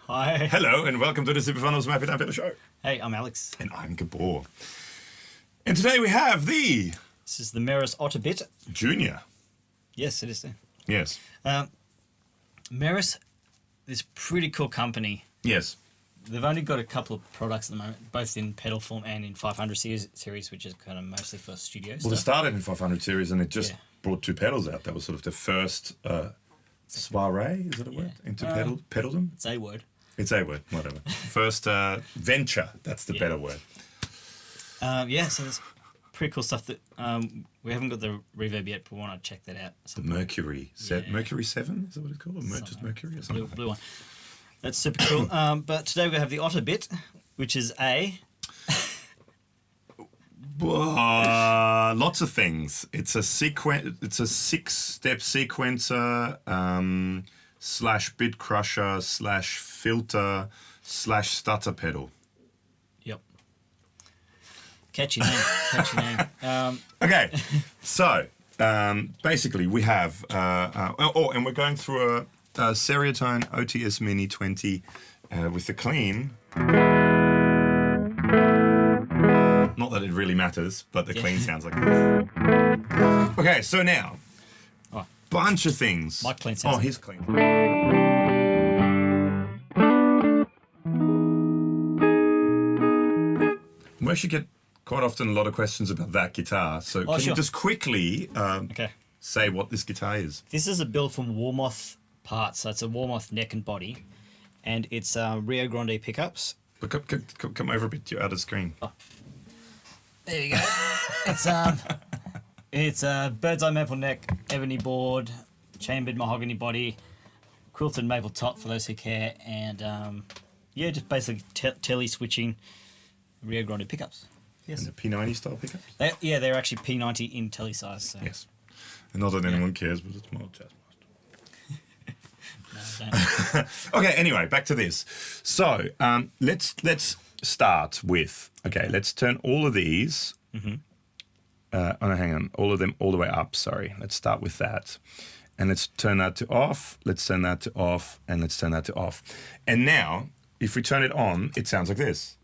Hi. Hello and welcome to the Super Fun of Smappy Down Pedal Show. Hey, I'm Alex. And I'm Gabor. And today we have the... This is the Meris Ottobit Jr. Yes, it is there. Yes. Meris, this pretty cool company. Yes. They've only got a couple of products at the moment, both in pedal form and in 500 series, which is kind of mostly for studio Well, it stuff. started in 500 series and it just brought two pedals out. That was sort of the first soiree, is that a word? Into pedaldom? It's a word. It's a word, whatever. First venture, that's the better word. So there's pretty cool stuff that we haven't got the reverb yet, but we want to check that out. The Mercury. Mercury 7, is that what it's called? Or just Mercury or something? Blue one. That's super cool. But today we have the Ottobit, which is lots of things. It's a six-step sequencer / bit crusher / filter / stutter pedal. Yep. Catchy name. Okay, so basically we have and we're going through a Seriatone OTS Mini 20 with the clean. Not that it really matters, but the clean sounds like this. Okay, so now, bunch of things. My clean sounds. Oh, here's clean. We actually get quite often a lot of questions about that guitar. So can you just quickly say what this guitar is? This is a build from Warmoth parts. So it's a Warmoth neck and body, and it's Rio Grande pickups. But come over a bit. You're out of screen. Oh. There you go. It's a bird's eye maple neck, ebony board, chambered mahogany body, quilted maple top for those who care, and just basically telly switching Rio Grande pickups. Yes. And the P90 style pickups? They're actually P90 in telly size. So. Yes. And not that anyone cares, but it's more jazz. No, don't. Okay, anyway, back to this. So let's start with, let's turn all of these, hang on, all of them all the way up, sorry. Let's start with that. And let's turn that to off, let's turn that to off, and let's turn that to off. And now, if we turn it on, it sounds like this.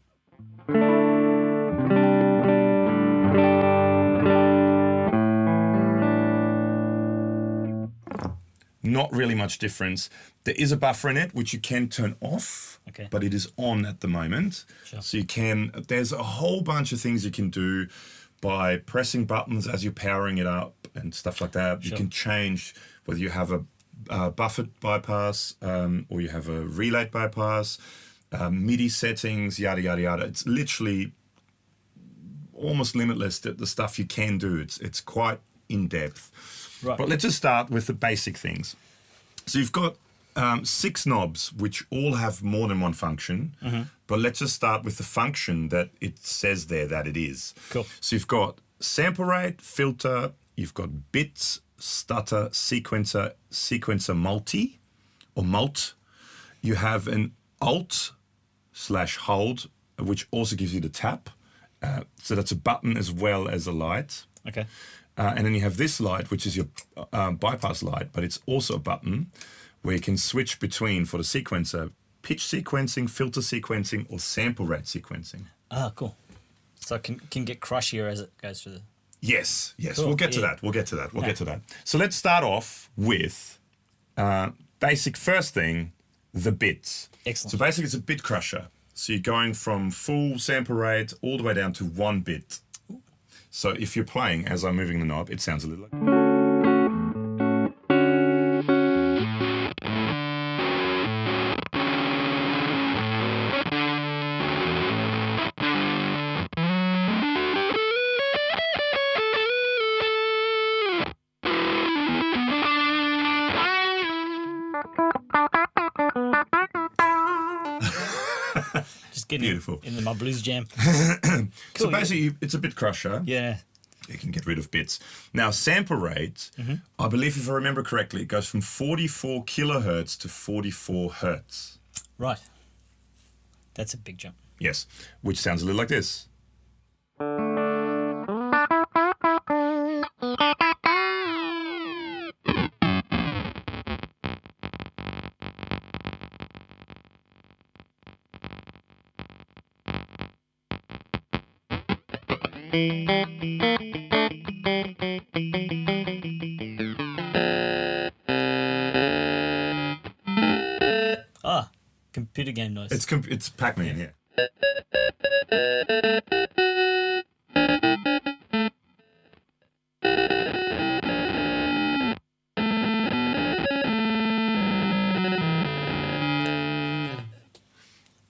Not really much difference. There is a buffer in it, which you can turn off, but it is on at the moment. Sure. So there's a whole bunch of things you can do by pressing buttons as you're powering it up and stuff like that. Sure. You can change whether you have a buffered bypass or you have a relay bypass, MIDI settings, yada, yada, yada. It's literally almost limitless, the stuff you can do. It's quite in-depth. Right. But let's just start with the basic things. So you've got 6 knobs, which all have more than one function. But let's just start with the function that it says there that it is. Cool. So you've got sample rate, filter, you've got bits, stutter, sequencer multi, or mult. You have an alt/hold, which also gives you the tap. So that's a button as well as a light. Okay. And then you have this light, which is your bypass light, but it's also a button where you can switch between, for the sequencer, pitch sequencing, filter sequencing, or sample rate sequencing. Ah, cool. So it can get crushier as it goes through the... Yes. Cool. We'll get to that. We'll get to that. So let's start off with basic first thing, the bits. Excellent. So basically it's a bit crusher. So you're going from full sample rate all the way down to 1 bit. So if you're playing, as I'm moving the knob, it sounds a little like... getting Beautiful. into my blues jam. Cool. So Cool. basically, it's a bit crusher. Yeah. You can get rid of bits. Now, sample rate, I believe if I remember correctly, it goes from 44 kilohertz to 44 hertz. Right. That's a big jump. Yes, which sounds a little like this. Ah, computer game noise. It's Pac-Man, yeah.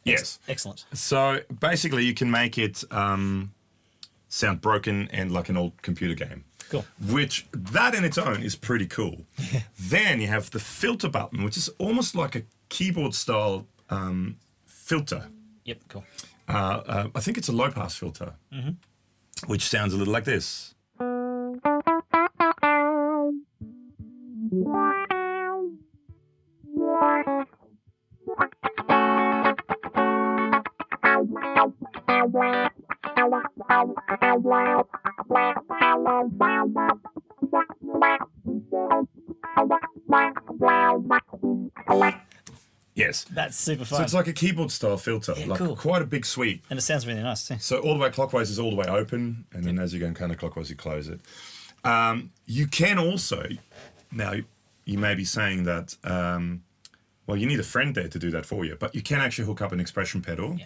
Yes. Excellent. So basically, you can make it sound broken and like an old computer game. Cool. Which, that in its own is pretty cool. Then you have the filter button, which is almost like a keyboard style filter. Yep, cool. I think it's a low pass filter, which sounds a little like this. Yes. That's super fun. So it's like a keyboard style filter, Yeah, like cool. quite a big sweep. And it sounds really nice too. So all the way clockwise is all the way open, and then as you go counterclockwise, you close it. You can also, now you may be saying that, well, you need a friend there to do that for you, but you can actually hook up an expression pedal. Yeah.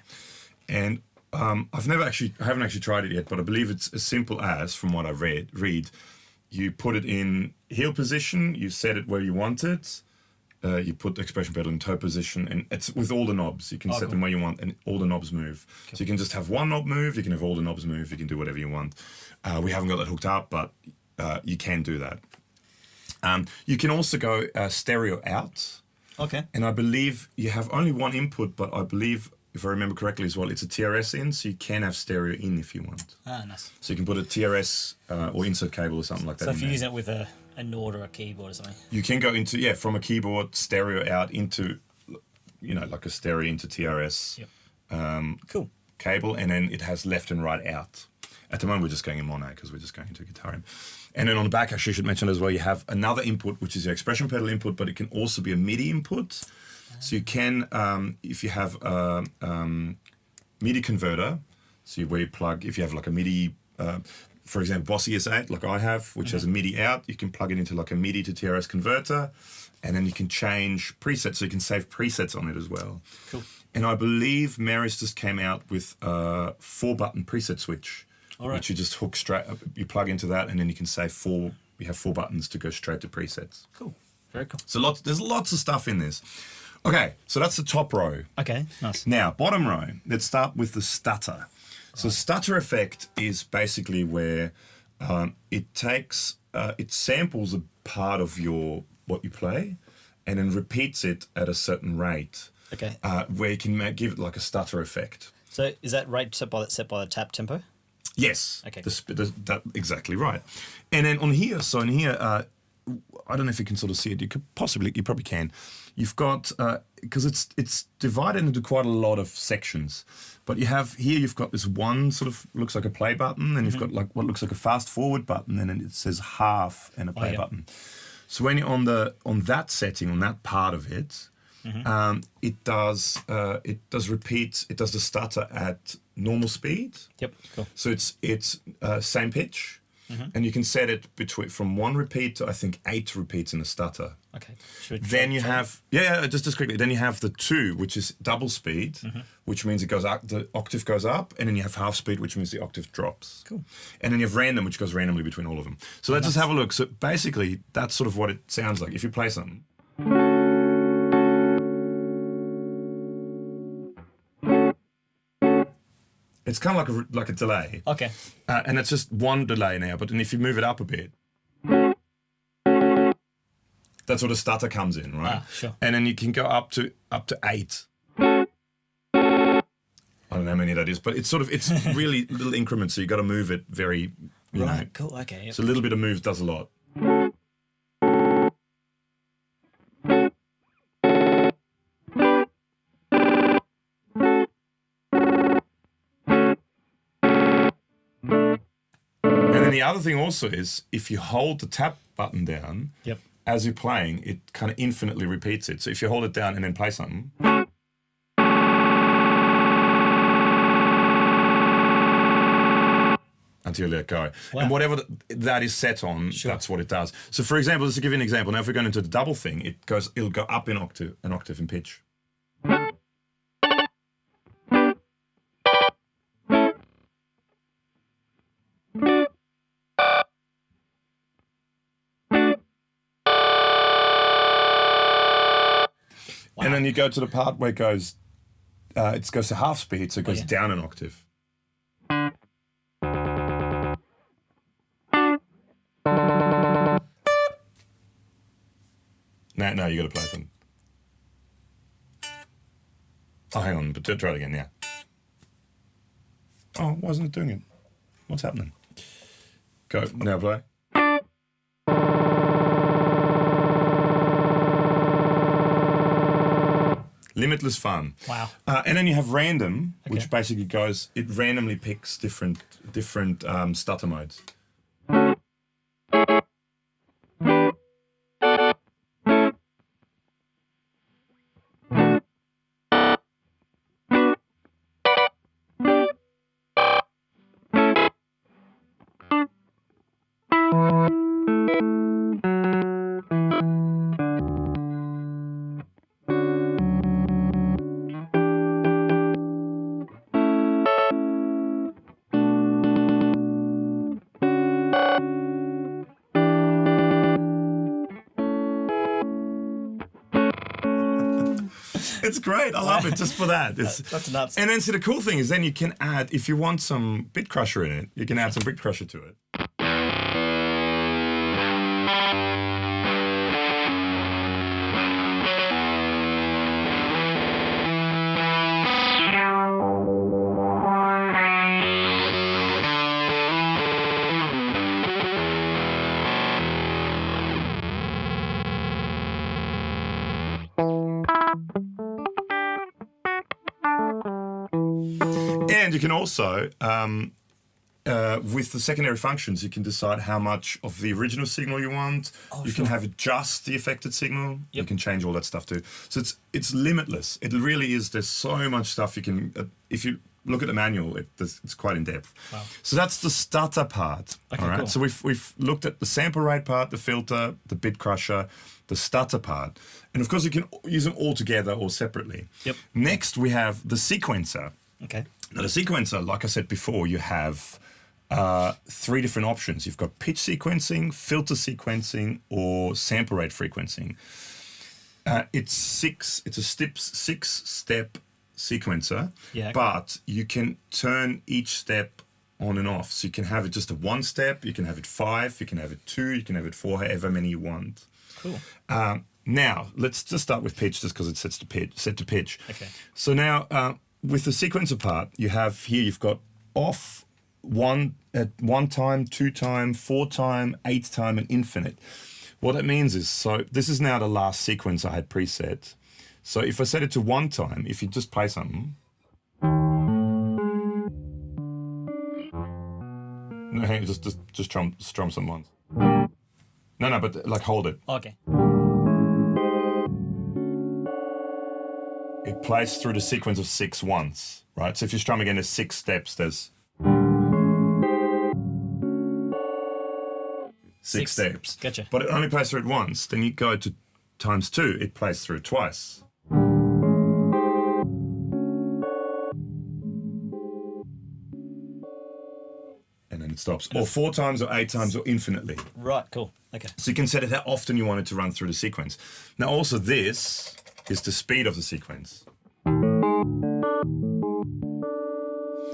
And I haven't actually tried it yet, but I believe it's as simple as, from what I read, you put it in heel position, you set it where you want it, you put the expression pedal in toe position, and it's with all the knobs. You can set them where you want, and all the knobs move. Cool. So you can just have one knob move, you can have all the knobs move, you can do whatever you want. We haven't got that hooked up, but you can do that. You can also go stereo out. Okay. And I believe you have only one input, but I believe, if I remember correctly as well, it's a TRS in, so you can have stereo in if you want. Ah, nice. So you can put a TRS or insert cable or something like that. So if in you there. use it with a Nord or a keyboard or something. You can go into, from a keyboard, stereo out into, like a stereo into TRS Cool. cable, and then it has left and right out. At the moment, we're just going in mono because we're just going into guitar in. And then on the back, actually, I should mention as well, you have another input, which is your expression pedal input, but it can also be a MIDI input. So you can, if you have a MIDI converter, where you plug, if you have like a MIDI, for example, Boss ES8, like I have, which has a MIDI out, you can plug it into like a MIDI to TRS converter, and then you can change presets, so you can save presets on it as well. Cool. And I believe Meris just came out with a 4-button preset switch, which you just hook straight up, you plug into that, and then you can save you have 4 buttons to go straight to presets. Cool. Very cool. So there's lots of stuff in this. Okay, so that's the top row. Okay, nice. Now, bottom row, let's start with the stutter. So stutter effect is basically where it samples a part of what you play and then repeats it at a certain rate. Okay. Where you can give it like a stutter effect. So is that rate set by the tap tempo? Yes. Okay. That exactly right. And then on here, I don't know if you can sort of see it. You probably can. You've got, because it's divided into quite a lot of sections. But you've got this one sort of looks like a play button, and you've got like what looks like a fast forward button, and then it says half and a play button. So when you're on that setting, on that part of it, it does the stutter at normal speed. Yep, cool. So it's same pitch. And you can set it from 1 repeat to I think 8 repeats in a stutter. Okay. Then you have just quickly. Then you have the 2, which is double speed, which means it goes up. The octave goes up, and then you have half speed, which means the octave drops. Cool. And then you have random, which goes randomly between all of them. So let's just have a look. So basically, that's sort of what it sounds like. If you play something. It's kind of like a delay. Okay. And it's just one delay now, but then if you move it up a bit, that's where the stutter comes in, right? Sure. And then you can go up to 8. I don't know how many that is, but it's really little increments, so you got to move it very, you know. Cool, okay. Yep. So a little bit of move does a lot. And then the other thing also is, if you hold the tap button down, yep, as you're playing, it kind of infinitely repeats it. So if you hold it down and then play something, until you let go. Wow. And whatever that is set on, that's what it does. So for example, just to give you an example, now if we're going into the double thing, it'll go up an octave in pitch. Wow. And then you go to the part where it goes to half speed, so it goes down an octave. No, you got to play something. Oh, hang on, but try it again, yeah. Oh, why isn't it doing it? What's happening? Go, now play. Limitless fun. Wow. And then you have random, which basically it randomly picks different stutter modes. It's great. I love it just for that. That's nuts. And then, the cool thing is then you can add, if you want some bit crusher in it, you can add some bit crusher to it. And you can also, with the secondary functions, you can decide how much of the original signal you want. You can have it just the affected signal. Yep. You can change all that stuff too. So it's limitless. It really is. There's so much stuff you can. If you look at the manual, it's quite in depth. Wow. So that's the stutter part. Okay, all right. Cool. So we've looked at the sample rate part, the filter, the bit crusher, the stutter part, and of course you can use them all together or separately. Yep. Next we have the sequencer. Okay. Now the sequencer, like I said before, you have 3 different options. You've got pitch sequencing, filter sequencing, or sample rate frequencing. It's a 6-step sequencer, but you can turn each step on and off. So you can have it just a 1 step, you can have it 5, you can have it 2, you can have it 4, however many you want. Cool. Now let's just start with pitch, just because it's set to pitch. Okay. So now with the sequencer part, you've got off 1 at 1 time, 2 time, 4 time, 8 time, and infinite. What that means is, so this is now the last sequence I had preset. So if I set it to 1 time, if you just play something. No, hang on, just strum some once. No, but like hold it. Okay. It plays through the sequence of 6 once, right? So if you strum again, there's 6 steps. There's 6 steps. Gotcha. But it only plays through it once. Then you go to times 2, it plays through it twice. And then it stops. Or 4 times or 8 times or infinitely. Right, cool. Okay. So you can set it how often you want it to run through the sequence. Now also this is the speed of the sequence.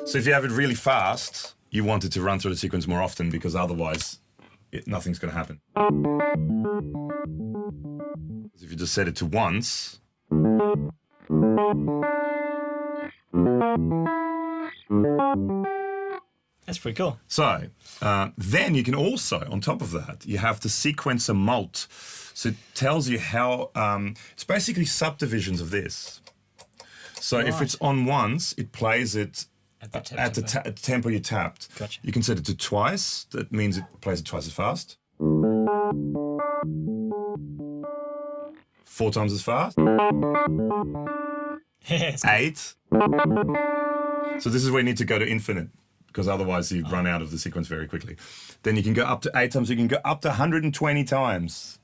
So if you have it really fast, you want it to run through the sequence more often, because otherwise nothing's going to happen. If you just set it to once, That's pretty cool. So then you can also, on top of that, you have the sequencer mult. So it tells you how, it's basically subdivisions of this. So if it's on once, it plays it at the tempo you tapped. Gotcha. You can set it to twice. That means it plays it twice as fast. 4 times as fast. 8. So this is where you need to go to infinite, because otherwise you run out of the sequence very quickly. Then you can go up to 8 times. You can go up to 120 times.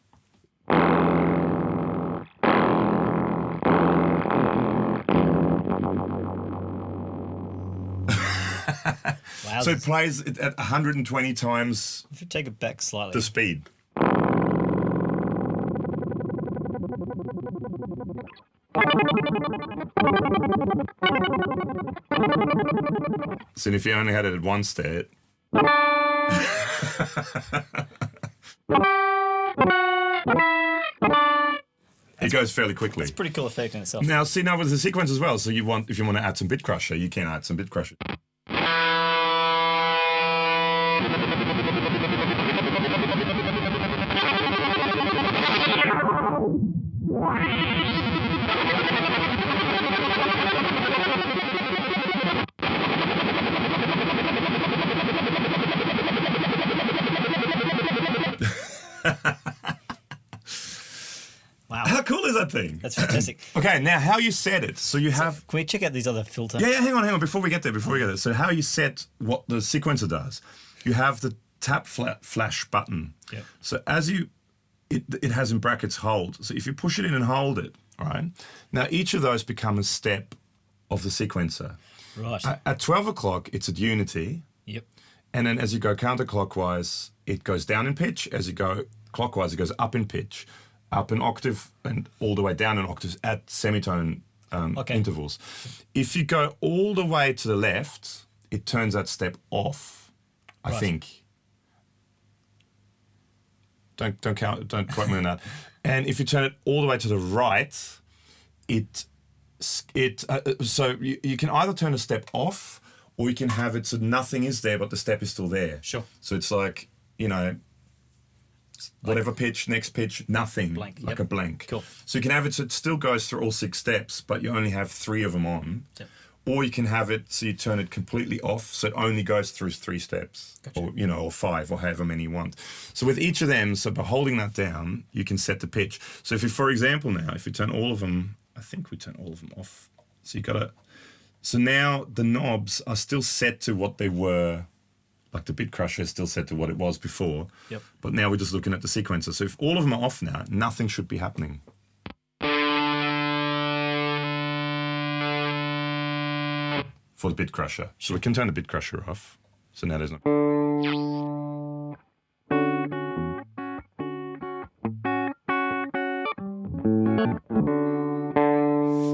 Wow. So it plays it at 120 times. If you take it back slightly, the speed. So if you only had it at one step, it goes fairly quickly. It's a pretty cool effect in itself. Now, see, now with the sequence as well. So if you want to add some bit crusher, you can add some bit crusher. Wow. How cool is that thing? That's fantastic. Okay, now how you set it. So you have... Can we check out these other filters? Yeah, hang on. Before we get there. So how you set what the sequencer does. You have the tap flash button. Yeah. So as you... It has in brackets hold. So if you push it in and hold it, all right? Now each of those become a step of the sequencer. Right. At 12 o'clock, it's at unity. Yep. And then as you go counterclockwise, it goes down in pitch. As you go clockwise, it goes up in pitch, up an octave, and all the way down in octaves at semitone intervals. If you go all the way to the left, it turns that step off, I think. Don't quote me on that. And if you turn it all the way to the right, so you can either turn a step off, or you can have it so nothing is there, but the step is still there. Sure. So it's like, whatever pitch, next pitch, nothing. Blank. Like a blank. Cool. So you can have it so it still goes through all 6 steps, but you only have 3 of them on. Yep. Or you can have it so you turn it completely off, so it only goes through 3 steps. Gotcha. Or 5, or however many you want. So with each of them, so by holding that down, you can set the pitch. So if you, for example now, if you turn all of them, I think we turn all of them off. So you got to... So now the knobs are still set to what they were, like the bit crusher is still set to what it was before. Yep. But now we're just looking at the sequencer. So if all of them are off now, nothing should be happening. For the bit crusher. So we can turn the bit crusher off. So now there's no...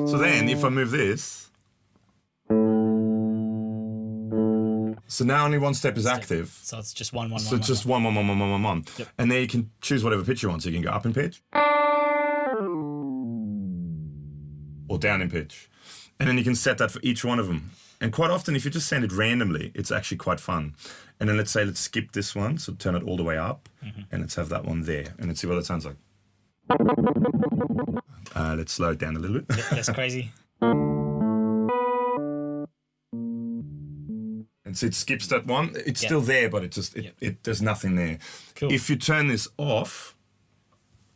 So then, if I move this... So now only one step is active. So it's just one. So it's just one. Yep. And then you can choose whatever pitch you want. So you can go up in pitch. Or down in pitch. And then you can set that for each one of them. And quite often, if you just send it randomly, it's actually quite fun. And then let's skip this one. So turn it all the way up. And let's have that one there. And let's see what it sounds like. Let's slow it down a little bit. Yep, that's crazy. And so it skips that one. It's still there, but it just there's nothing there. Cool. If you turn this off,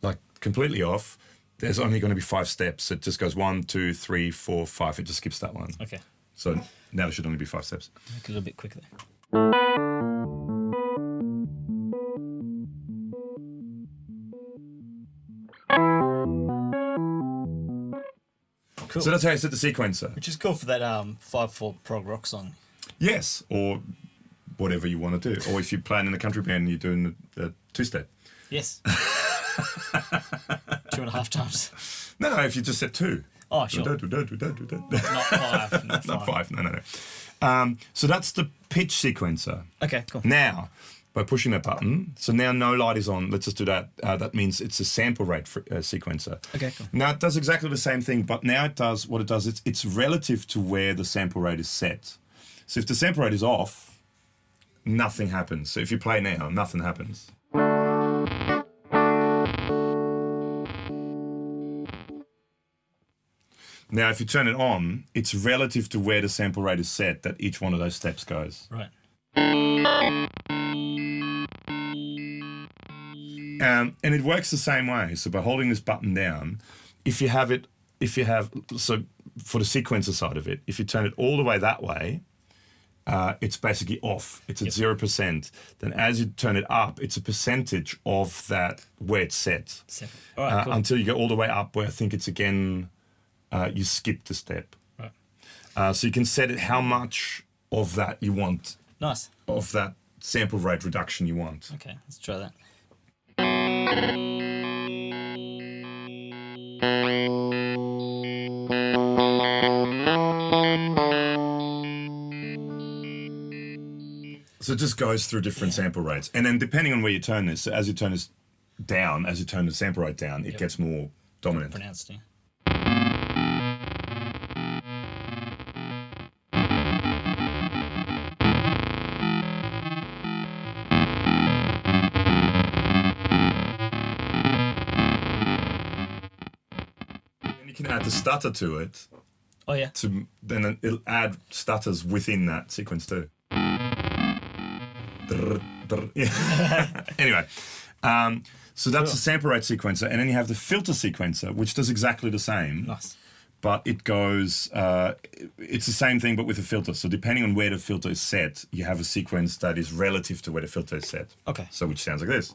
like completely off, there's only going to be 5 steps. It just goes 1, 2, 3, 4, 5. It just skips that one. Okay. So now there should only be 5 steps. Make it a little bit quicker there. Cool. So that's how you set the sequencer. Which is cool for that 5/4 prog rock song. Yes, or whatever you want to do. Or if you're playing in a country band and you're doing a 2-step. Yes. 2.5 times. No, if you just set 2. Oh, sure. Not 5. Not 5, no. So that's the pitch sequencer. Okay, cool. Now, by pushing that button, so now no light is on. Let's just do that. That means it's a sample rate sequencer. Okay, cool. Now it does exactly the same thing, but now it does what it does. It's relative to where the sample rate is set. So if the sample rate is off, nothing happens. So if you play now, nothing happens. Now, if you turn it on, it's relative to where the sample rate is set that each one of those steps goes. Right. And it works the same way. So by holding this button down, so for the sequencer side of it, if you turn it all the way that way, it's basically off. It's at 0%. Then as you turn it up, it's a percentage of that where it's set. All right, cool. Until you go all the way up where I think it's again, you skip the step. Right. So you can set it how much of that you want. Nice. Of that sample rate reduction you want. Okay, let's try that. So it just goes through different sample rates. And then depending on where you turn this, so as you turn this down, as you turn the sample rate down, it gets more dominant. Pronounced, yeah. And you can add the stutter to it. Oh, yeah. Then it'll add stutters within that sequence too. Anyway, so that's the sample rate sequencer, and then you have the filter sequencer, which does exactly the same. Nice. But it goes, it's the same thing, but with a filter. So depending on where the filter is set, you have a sequence that is relative to where the filter is set. Okay. So which sounds like this.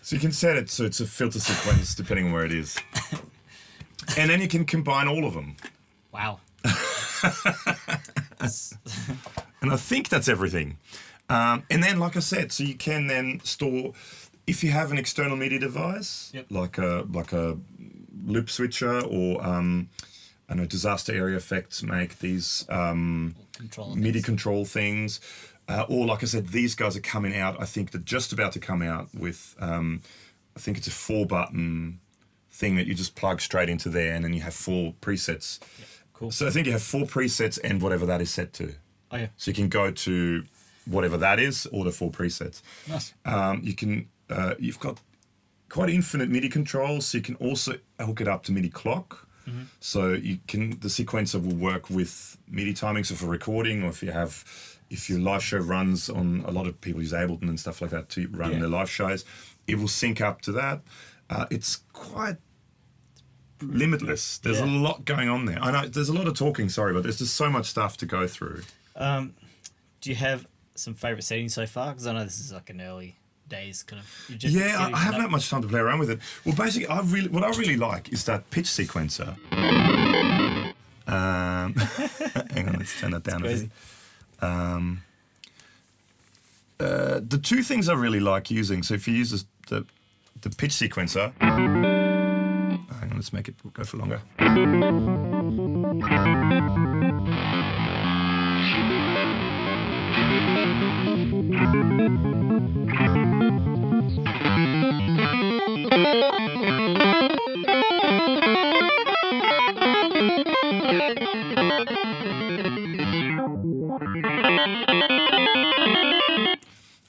So you can set it so it's a filter sequence depending on where it is. And then you can combine all of them. Wow. And I think that's everything. And then, like I said, so you can then store, if you have an external MIDI device, like a loop switcher, or I know Disaster Area Effects make these MIDI control things. Or like I said, these guys are coming out, I think they're just about to come out with, I think it's a 4-button thing that you just plug straight into there, and then you have 4 presets. Yeah, cool. So I think you have 4 presets and whatever that is set to. Oh, yeah. So you can go to whatever that is, or the 4 presets. Nice. You can, you've got quite infinite MIDI controls, so you can also hook it up to MIDI clock. Mm-hmm. So the sequencer will work with MIDI timing, so for recording, or if your live show runs on, a lot of people use Ableton and stuff like that to run their live shows, it will sync up to that. It's quite limitless. There's a lot going on there. I know there's a lot of talking, sorry, but there's just so much stuff to go through. Do you have some favourite settings so far? Because I know this is like an early days kind of... I haven't had much time to play around with it. Well, basically, what I really like is that pitch sequencer. Hang on, let's turn that down a bit. The 2 things I really like using, so if you use the pitch sequencer, hang on, let's make it go for longer.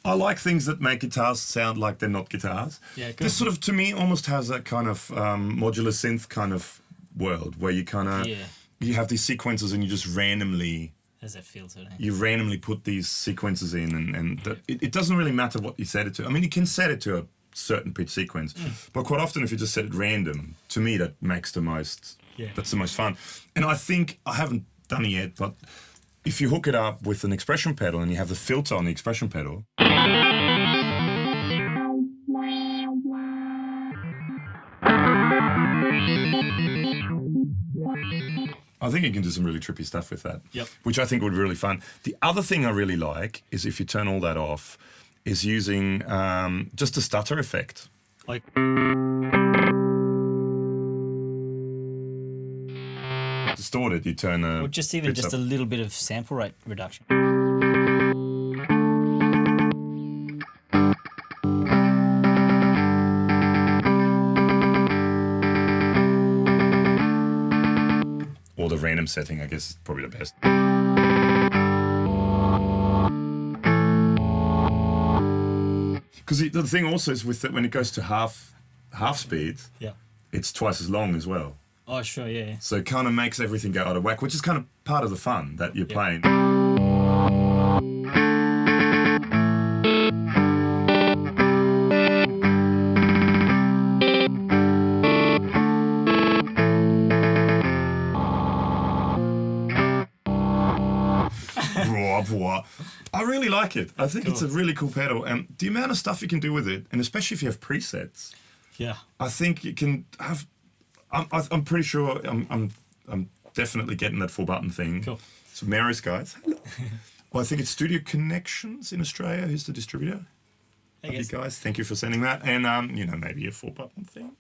I like things that make guitars sound like they're not guitars. Yeah, good. This sort of, to me, almost has that kind of modular synth kind of world where you kind of, you have these sequences and you just randomly... How's that feel to it? You randomly put these sequences in, and it doesn't really matter what you set it to. I mean, you can set it to a certain pitch sequence, but quite often if you just set it random, to me that makes the most, that's the most fun. And I think, I haven't done it yet, but if you hook it up with an expression pedal and you have the filter on the expression pedal, I think you can do some really trippy stuff with that. Yep. Which I think would be really fun. The other thing I really like is if you turn all that off, is using just a stutter effect. Like. Distorted, you turn Or just even just up. a little bit of sample rate reduction. Or the random setting, I guess, is probably the best. Because the thing also is with it, when it goes to half speed, Yeah. it's twice as long as well. Oh, sure, yeah. So it kind of makes everything go out of whack, which is kind of part of the fun that you're playing. I really like it. I think it's a really cool pedal, and the amount of stuff you can do with it, and especially if you have presets. Yeah. I think you can have. I'm pretty sure. I'm definitely getting that 4-button thing. Cool. So Meris guys. Well, I think it's Studio Connections in Australia. Who's the distributor? You guys, thank you for sending that, and maybe a 4-button thing.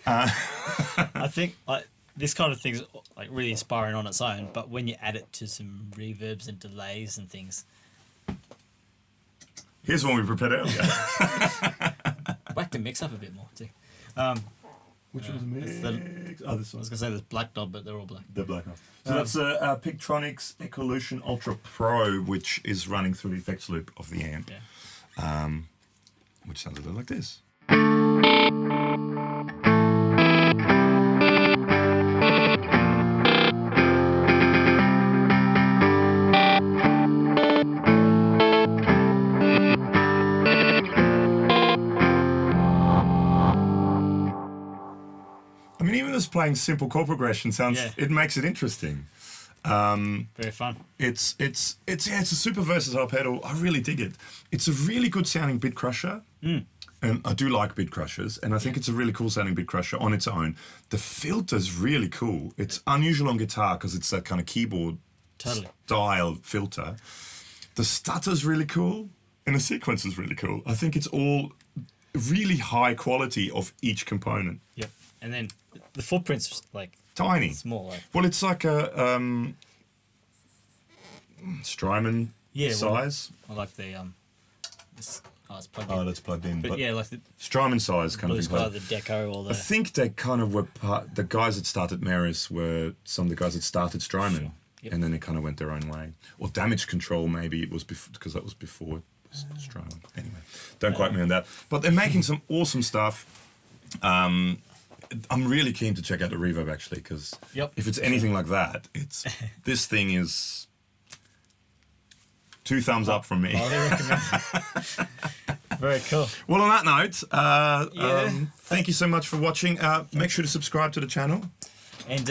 I think this kind of thing's like really inspiring on its own, but when you add it to some reverbs and delays and things. Here's one we prepared earlier. Whack the mix up a bit more too. Which one's the mix? This one. I was going to say there's black knob, but they're all black. They're black knob. So that's a Pictronics Ecolution Ultra Pro, which is running through the effects loop of the amp. Yeah. Which sounds a little like this. I mean, even just playing simple chord progression it makes it interesting. Very fun. It's a super versatile pedal. I really dig it. It's a really good sounding bit crusher. And I do like bit crushers, and I think it's a really cool sounding bit crusher on its own. The filter's really cool. It's unusual on guitar because it's that kind of keyboard style filter. The stutter's really cool, and the sequence is really cool. I think it's all really high quality of each component. Yep. And then the footprint's like tiny, small. Well, it's like a Strymon size. I like the it's plugged in. Oh, that's plugged in. But yeah, like the Strymon size kind of thing. The Deco or the. I think they kind of were the guys that started Meris were some of the guys that started Strymon, Sure. Yep. and then they kind of went their own way. Or Damage Control, maybe it was because that was before Strymon. Anyway, don't quote me on that. But they're making some awesome stuff. I'm really keen to check out the reverb actually, because if it's anything like that, it's this thing is 2 thumbs up from me. I recommend it. Very cool. Well, on that note, thank you so much for watching. Make sure to subscribe to the channel. And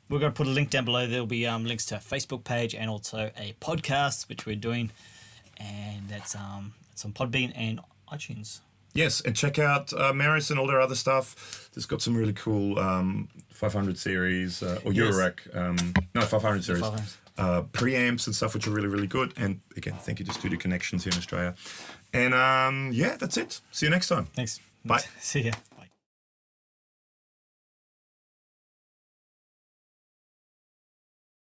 we're going to put a link down below. There'll be links to our Facebook page and also a podcast, which we're doing. And that's on Podbean and iTunes. Yes, and check out Meris and all their other stuff. There's got some really cool 500 series, or Eurorack, 500 series. 500. Preamps and stuff, which are really, really good. And again, thank you to Studio Connections here in Australia. And that's it. See you next time. Thanks. Bye. See ya.